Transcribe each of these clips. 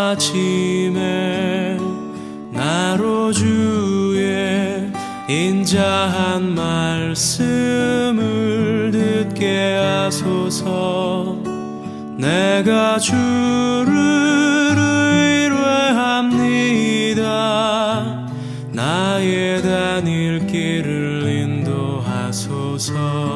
아침에 나로 주의 인자한 말씀을 듣게 하소서. 내가 주를 의뢰합니다. 나의 다닐 길을 인도하소서.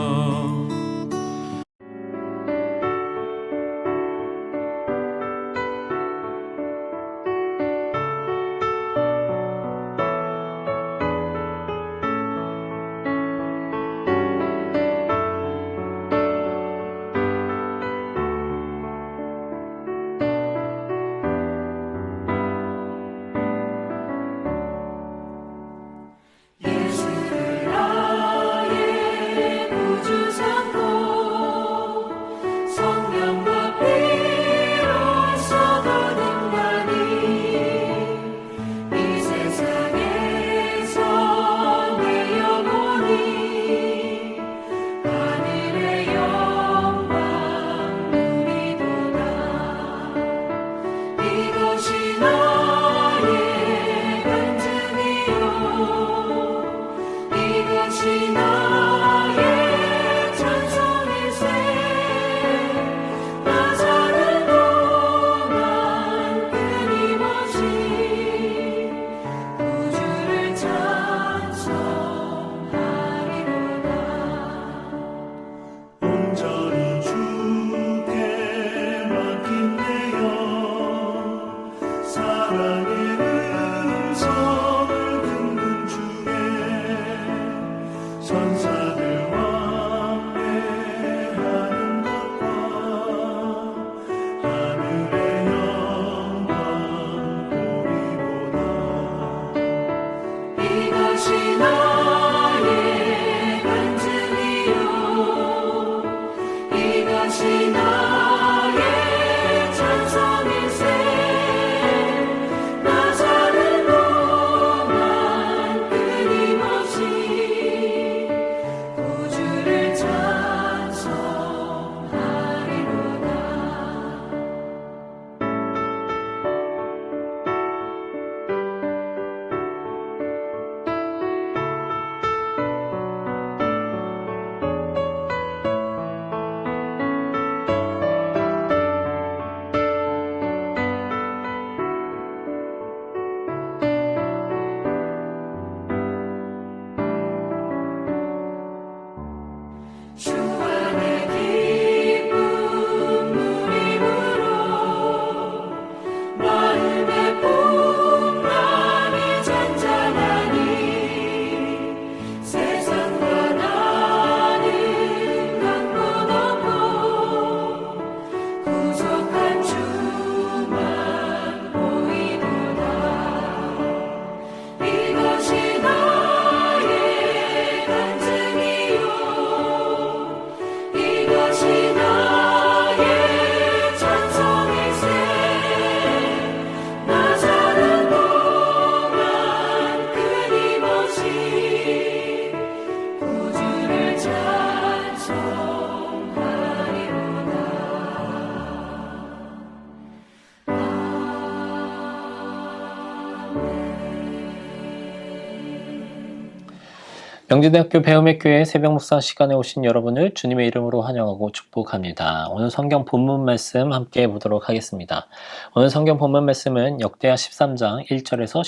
명지대학교 배움의 교회 새벽 묵상 시간에 오신 여러분을 주님의 이름으로 환영하고 축복합니다. 오늘 성경 본문 말씀 함께 보도록 하겠습니다. 오늘 성경 본문 말씀은 역대하 13장 1절에서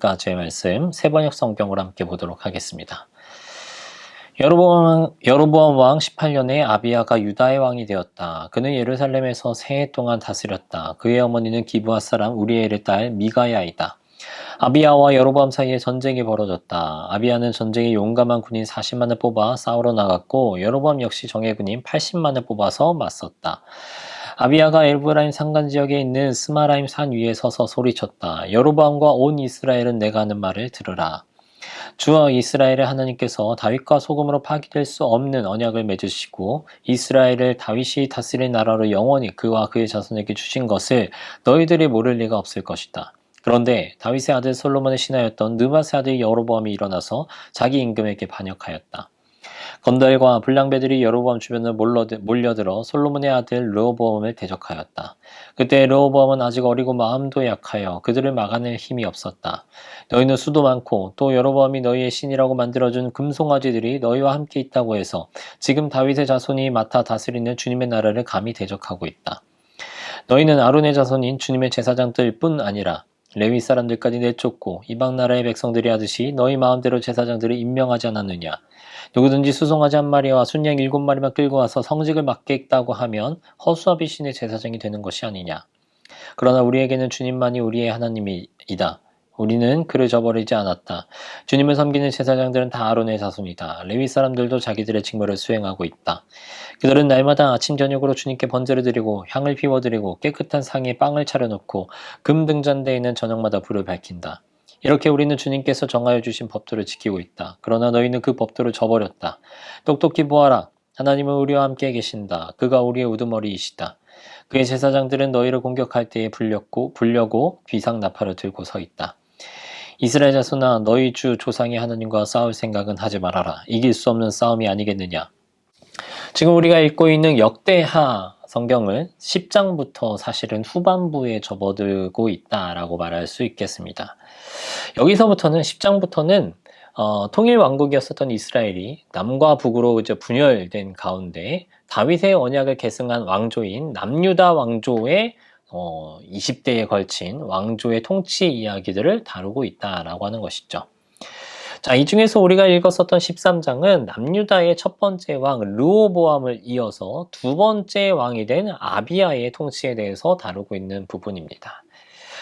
12절까지의 말씀 세번역 성경으로 함께 보도록 하겠습니다. 여로보암 왕 18년에 아비야가 유다의 왕이 되었다. 그는 예루살렘에서 세 해 동안 다스렸다. 그의 어머니는 기브아 사람 우리엘의 딸 미가야이다. 아비야와 여로보암 사이에 전쟁이 벌어졌다. 아비야는 전쟁에 용감한 군인 40만을 뽑아 싸우러 나갔고 여로보암 역시 정예군인 80만을 뽑아서 맞섰다. 아비야가 엘브라임 산간지역에 있는 스마라임 산 위에 서서 소리쳤다. 여로보암과 온 이스라엘은 내가 하는 말을 들으라. 주와 이스라엘의 하나님께서 다윗과 소금으로 파기될 수 없는 언약을 맺으시고 이스라엘을 다윗이 다스릴 나라로 영원히 그와 그의 자손에게 주신 것을 너희들이 모를 리가 없을 것이다. 그런데 다윗의 아들 솔로몬의 신하였던 느밧의 아들 여로보암이 일어나서 자기 임금에게 반역하였다. 건달과 불량배들이 여로보암 주변을 몰려들어 솔로몬의 아들 르호보암을 대적하였다. 그때 르호보암은 아직 어리고 마음도 약하여 그들을 막아낼 힘이 없었다. 너희는 수도 많고 또 여로보암이 너희의 신이라고 만들어준 금송아지들이 너희와 함께 있다고 해서 지금 다윗의 자손이 맡아 다스리는 주님의 나라를 감히 대적하고 있다. 너희는 아론의 자손인 주님의 제사장들 뿐 아니라 레위 사람들까지 내쫓고 이방 나라의 백성들이 하듯이 너희 마음대로 제사장들을 임명하지 않았느냐. 누구든지 수송아지 한 마리와 순양 7마리만 끌고 와서 성직을 맡겠다고 하면 허수아비 신의 제사장이 되는 것이 아니냐. 그러나 우리에게는 주님만이 우리의 하나님이다. 우리는 그를 저버리지 않았다. 주님을 섬기는 제사장들은 다 아론의 자손이다. 레위 사람들도 자기들의 직무를 수행하고 있다. 그들은 날마다 아침 저녁으로 주님께 번제를 드리고 향을 피워드리고 깨끗한 상에 빵을 차려놓고 금 등잔대에 있는 저녁마다 불을 밝힌다. 이렇게 우리는 주님께서 정하여 주신 법도를 지키고 있다. 그러나 너희는 그 법도를 저버렸다. 똑똑히 보아라. 하나님은 우리와 함께 계신다. 그가 우리의 우두머리이시다. 그의 제사장들은 너희를 공격할 때에 불려고 귀상 나팔을 들고 서 있다. 이스라엘 자손아, 너희 주 조상의 하나님과 싸울 생각은 하지 말아라. 이길 수 없는 싸움이 아니겠느냐. 지금 우리가 읽고 있는 역대하 성경은 10장부터 사실은 후반부에 접어들고 있다라고 말할 수 있겠습니다. 여기서부터는 10장부터는 통일 왕국이었었던 이스라엘이 남과 북으로 이제 분열된 가운데 다윗의 언약을 계승한 왕조인 남유다 왕조의 20대에 걸친 왕조의 통치 이야기들을 다루고 있다라고 하는 것이죠. 자, 이 중에서 우리가 읽었었던 13장은 남유다의 첫 번째 왕 르호보암을 이어서 두 번째 왕이 된 아비야의 통치에 대해서 다루고 있는 부분입니다.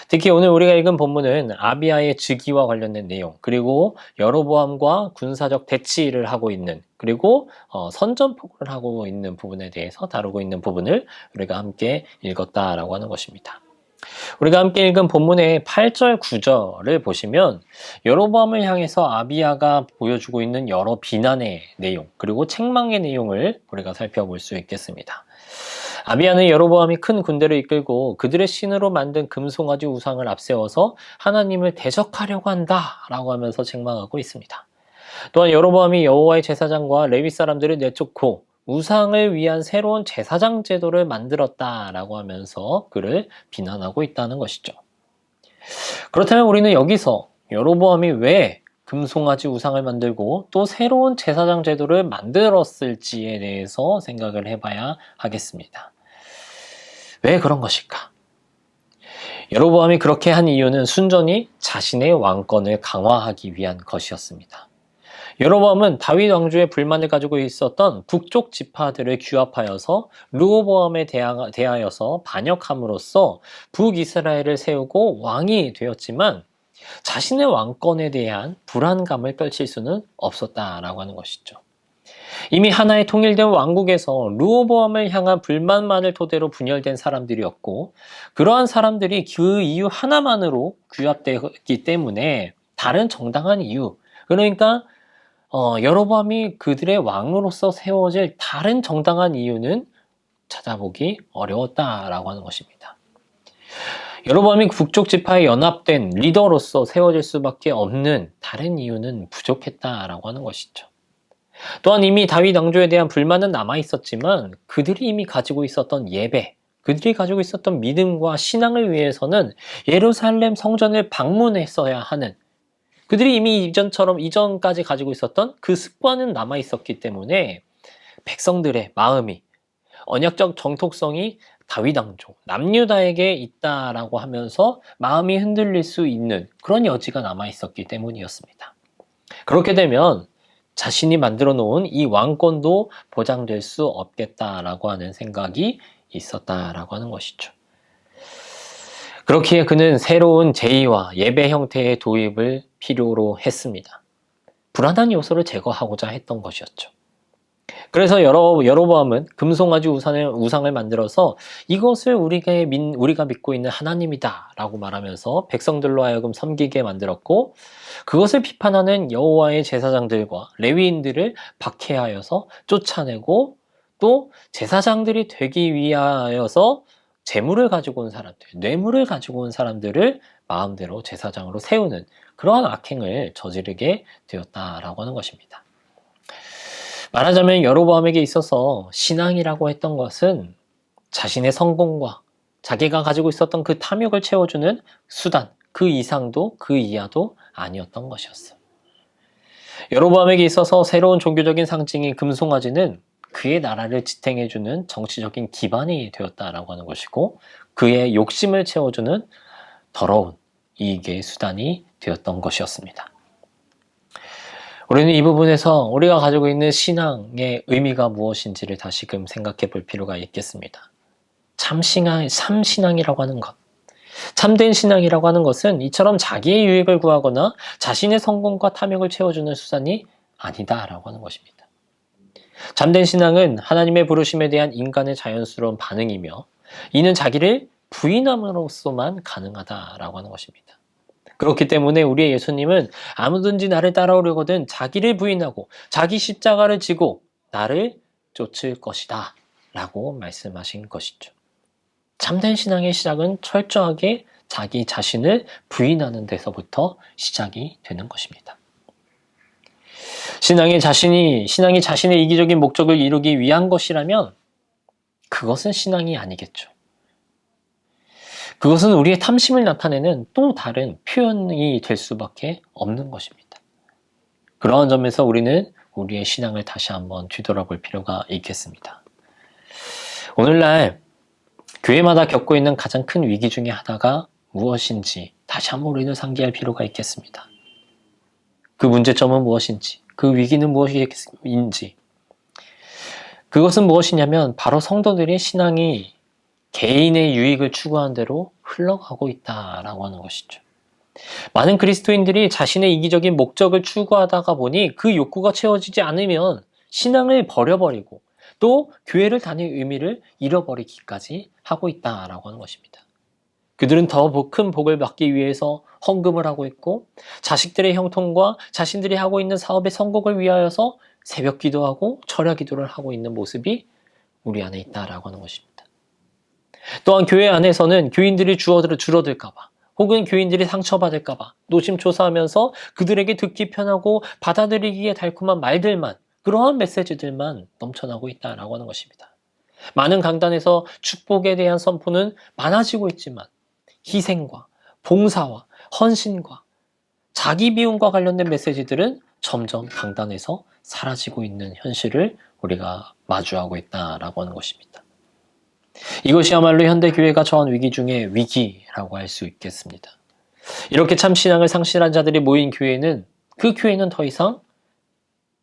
특히 오늘 우리가 읽은 본문은 아비야의 즉위와 관련된 내용, 그리고 여로보암과 군사적 대치를 하고 있는, 그리고 선전포고를 하고 있는 부분에 대해서 다루고 있는 부분을 우리가 함께 읽었다라고 하는 것입니다. 우리가 함께 읽은 본문의 8절, 9절을 보시면 여로보암을 향해서 아비야가 보여주고 있는 여러 비난의 내용, 그리고 책망의 내용을 우리가 살펴볼 수 있겠습니다. 아비야는 여로보암이 큰 군대를 이끌고 그들의 신으로 만든 금송아지 우상을 앞세워서 하나님을 대적하려고 한다라고 하면서 책망하고 있습니다. 또한 여로보암이 여호와의 제사장과 레위 사람들을 내쫓고 우상을 위한 새로운 제사장 제도를 만들었다라고 하면서 그를 비난하고 있다는 것이죠. 그렇다면 우리는 여기서 여로보암이 왜 금송아지 우상을 만들고 또 새로운 제사장 제도를 만들었을지에 대해서 생각을 해봐야 하겠습니다. 왜 그런 것일까? 여로보암이 그렇게 한 이유는 순전히 자신의 왕권을 강화하기 위한 것이었습니다. 여로보암은 다윗 왕조의 불만을 가지고 있었던 북쪽 지파들을 규합하여서 르호보암에 대하여서 반역함으로써 북이스라엘을 세우고 왕이 되었지만 자신의 왕권에 대한 불안감을 떨칠 수는 없었다라고 하는 것이죠. 이미 하나의 통일된 왕국에서 르호보암을 향한 불만만을 토대로 분열된 사람들이었고, 그러한 사람들이 그 이유 하나만으로 규합되었기 때문에 다른 정당한 이유, 그러니까 여로보암이 그들의 왕으로서 세워질 다른 정당한 이유는 찾아보기 어려웠다라고 하는 것입니다. 여로보암이 북쪽 지파에 연합된 리더로서 세워질 수밖에 없는 다른 이유는 부족했다라고 하는 것이죠. 또한 이미 다윗 왕조에 대한 불만은 남아있었지만 그들이 이미 가지고 있었던 예배, 그들이 가지고 있었던 믿음과 신앙을 위해서는 예루살렘 성전을 방문했어야 하는, 그들이 이미 이전까지 가지고 있었던 그 습관은 남아있었기 때문에 백성들의 마음이, 언약적 정통성이 다윗 왕조, 남유다에게 있다라고 하면서 마음이 흔들릴 수 있는 그런 여지가 남아있었기 때문이었습니다. 그렇게 되면 자신이 만들어 놓은 이 왕권도 보장될 수 없겠다라고 하는 생각이 있었다라고 하는 것이죠. 그렇기에 그는 새로운 제의와 예배 형태의 도입을 필요로 했습니다. 불안한 요소를 제거하고자 했던 것이었죠. 그래서 여로보암은 금송아지 우상을 만들어서 이것을 우리가 믿고 있는 하나님이다 라고 말하면서 백성들로 하여금 섬기게 만들었고, 그것을 비판하는 여호와의 제사장들과 레위인들을 박해하여서 쫓아내고, 또 제사장들이 되기 위하여서 재물을 가지고 온 사람들, 뇌물을 가지고 온 사람들을 마음대로 제사장으로 세우는 그러한 악행을 저지르게 되었다라고 하는 것입니다. 말하자면 여로보암에게 있어서 신앙이라고 했던 것은 자신의 성공과 자기가 가지고 있었던 그 탐욕을 채워주는 수단, 그 이상도 그 이하도 아니었던 것이었어요. 여로보암에게 있어서 새로운 종교적인 상징인 금송아지는 그의 나라를 지탱해주는 정치적인 기반이 되었다라고 하는 것이고, 그의 욕심을 채워주는 더러운 이익의 수단이 되었던 것이었습니다. 우리는 이 부분에서 우리가 가지고 있는 신앙의 의미가 무엇인지를 다시금 생각해 볼 필요가 있겠습니다. 참신앙이라고 하는 것, 참된 신앙이라고 하는 것은 이처럼 자기의 유익을 구하거나 자신의 성공과 탐욕을 채워주는 수단이 아니다라고 하는 것입니다. 참된 신앙은 하나님의 부르심에 대한 인간의 자연스러운 반응이며, 이는 자기를 부인함으로써만 가능하다라고 하는 것입니다. 그렇기 때문에 우리의 예수님은 아무든지 나를 따라오려거든 자기를 부인하고 자기 십자가를 지고 나를 쫓을 것이다 라고 말씀하신 것이죠. 참된 신앙의 시작은 철저하게 자기 자신을 부인하는 데서부터 시작이 되는 것입니다. 신앙이 자신의 이기적인 목적을 이루기 위한 것이라면 그것은 신앙이 아니겠죠. 그것은 우리의 탐심을 나타내는 또 다른 표현이 될 수밖에 없는 것입니다. 그러한 점에서 우리는 우리의 신앙을 다시 한번 뒤돌아볼 필요가 있겠습니다. 오늘날 교회마다 겪고 있는 가장 큰 위기 중에 하나가 무엇인지 다시 한번 우리는 상기할 필요가 있겠습니다. 그 문제점은 무엇인지, 그 위기는 무엇인지, 그것은 무엇이냐면 바로 성도들의 신앙이 개인의 유익을 추구하는 대로 흘러가고 있다라고 하는 것이죠. 많은 그리스도인들이 자신의 이기적인 목적을 추구하다가 보니 그 욕구가 채워지지 않으면 신앙을 버려버리고 또 교회를 다닐 의미를 잃어버리기까지 하고 있다라고 하는 것입니다. 그들은 더 큰 복을 받기 위해서 헌금을 하고 있고, 자식들의 형통과 자신들이 하고 있는 사업의 성공을 위하여서 새벽 기도하고 철야 기도를 하고 있는 모습이 우리 안에 있다라고 하는 것입니다. 또한 교회 안에서는 교인들이 줄어들까봐, 혹은 교인들이 상처받을까봐 노심초사하면서 그들에게 듣기 편하고 받아들이기에 달콤한 말들만, 그러한 메시지들만 넘쳐나고 있다라고 하는 것입니다. 많은 강단에서 축복에 대한 선포는 많아지고 있지만 희생과 봉사와 헌신과 자기 비움과 관련된 메시지들은 점점 강단에서 사라지고 있는 현실을 우리가 마주하고 있다라고 하는 것입니다. 이것이야말로 현대교회가 처한 위기 중에 위기라고 할 수 있겠습니다. 이렇게 참 신앙을 상실한 자들이 모인 교회는, 그 교회는 더 이상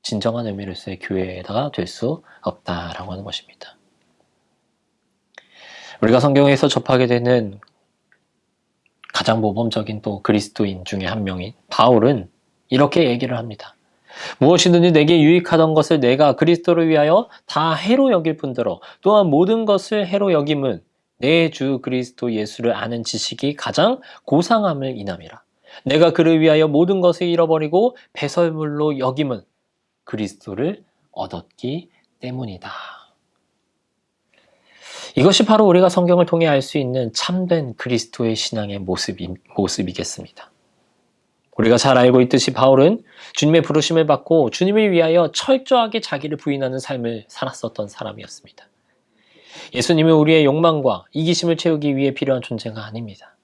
진정한 의미로서의 교회가 될 수 없다라고 하는 것입니다. 우리가 성경에서 접하게 되는 가장 모범적인 또 그리스도인 중에 한 명인 바울은 이렇게 얘기를 합니다. 무엇이든지 내게 유익하던 것을 내가 그리스도를 위하여 다 해로 여길 뿐더러 또한 모든 것을 해로 여김은 내 주 그리스도 예수를 아는 지식이 가장 고상함을 인함이라. 내가 그를 위하여 모든 것을 잃어버리고 배설물로 여김은 그리스도를 얻었기 때문이다. 이것이 바로 우리가 성경을 통해 알 수 있는 참된 그리스도의 신앙의 모습이겠습니다. 우리가 잘 알고 있듯이 바울은 주님의 부르심을 받고 주님을 위하여 철저하게 자기를 부인하는 삶을 살았었던 사람이었습니다. 예수님은 우리의 욕망과 이기심을 채우기 위해 필요한 존재가 아닙니다.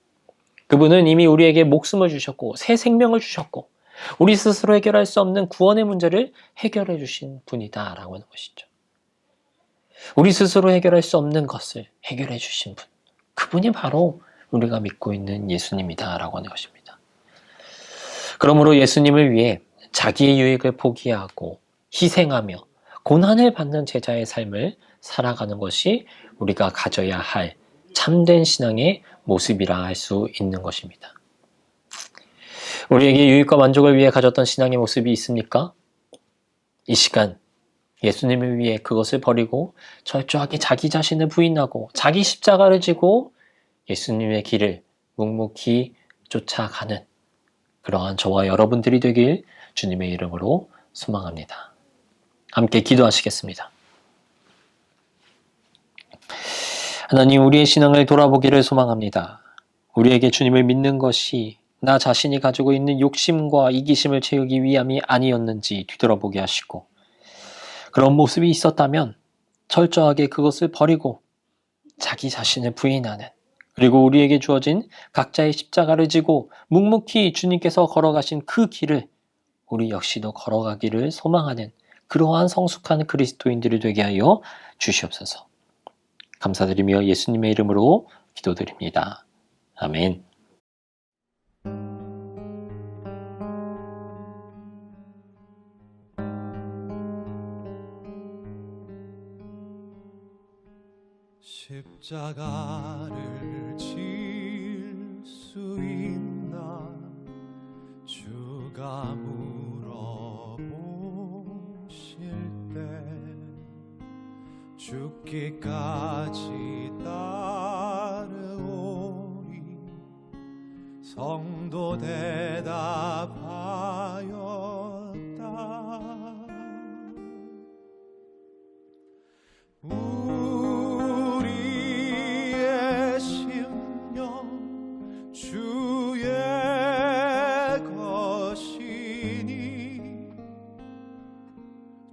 그분은 이미 우리에게 목숨을 주셨고 새 생명을 주셨고 우리 스스로 해결할 수 없는 구원의 문제를 해결해 주신 분이다라고 하는 것이죠. 우리 스스로 해결할 수 없는 것을 해결해 주신 분, 그분이 바로 우리가 믿고 있는 예수님이다라고 하는 것입니다. 그러므로 예수님을 위해 자기의 유익을 포기하고 희생하며 고난을 받는 제자의 삶을 살아가는 것이 우리가 가져야 할 참된 신앙의 모습이라 할 수 있는 것입니다. 우리에게 유익과 만족을 위해 가졌던 신앙의 모습이 있습니까? 이 시간 예수님을 위해 그것을 버리고 철저하게 자기 자신을 부인하고 자기 십자가를 지고 예수님의 길을 묵묵히 쫓아가는 그러한 저와 여러분들이 되길 주님의 이름으로 소망합니다. 함께 기도하시겠습니다. 하나님, 우리의 신앙을 돌아보기를 소망합니다. 우리에게 주님을 믿는 것이 나 자신이 가지고 있는 욕심과 이기심을 채우기 위함이 아니었는지 뒤돌아보게 하시고, 그런 모습이 있었다면 철저하게 그것을 버리고 자기 자신을 부인하는, 그리고 우리에게 주어진 각자의 십자가를 지고 묵묵히 주님께서 걸어가신 그 길을 우리 역시도 걸어가기를 소망하는 그러한 성숙한 그리스도인들이 되게 하여 주시옵소서. 감사드리며 예수님의 이름으로 기도드립니다. 아멘. 십자가를 질 수 있나 주가 물어보실 때 죽기까지 따르오리. 성도 대답하였다. 우리의 심령 주의 것이니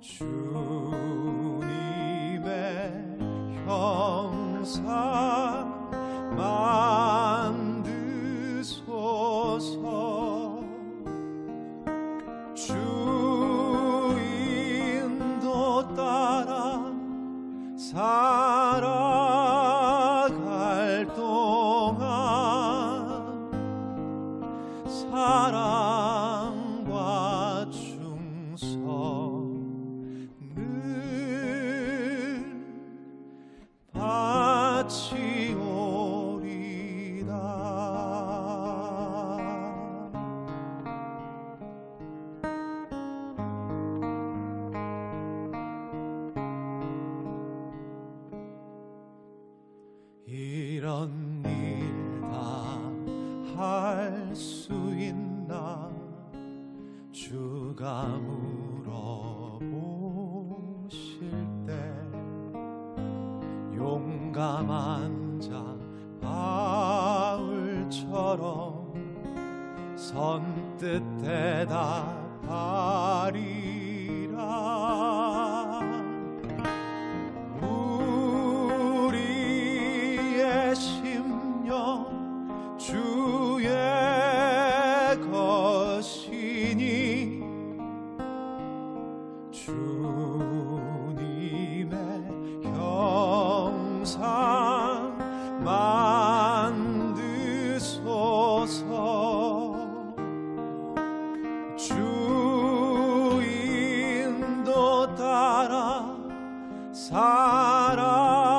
주님의 형상 만드소서. 주 인도 따라 살아갈 동안 사랑과 충성을 바치오리다. 이런 일 다 할 수 있나 주가 물어보실 때 용감한 자 바울처럼 선뜻 대답하리라. 우리의 심령 주의 것이니 주님의 형상 만드소서. 주 인도 따라 살아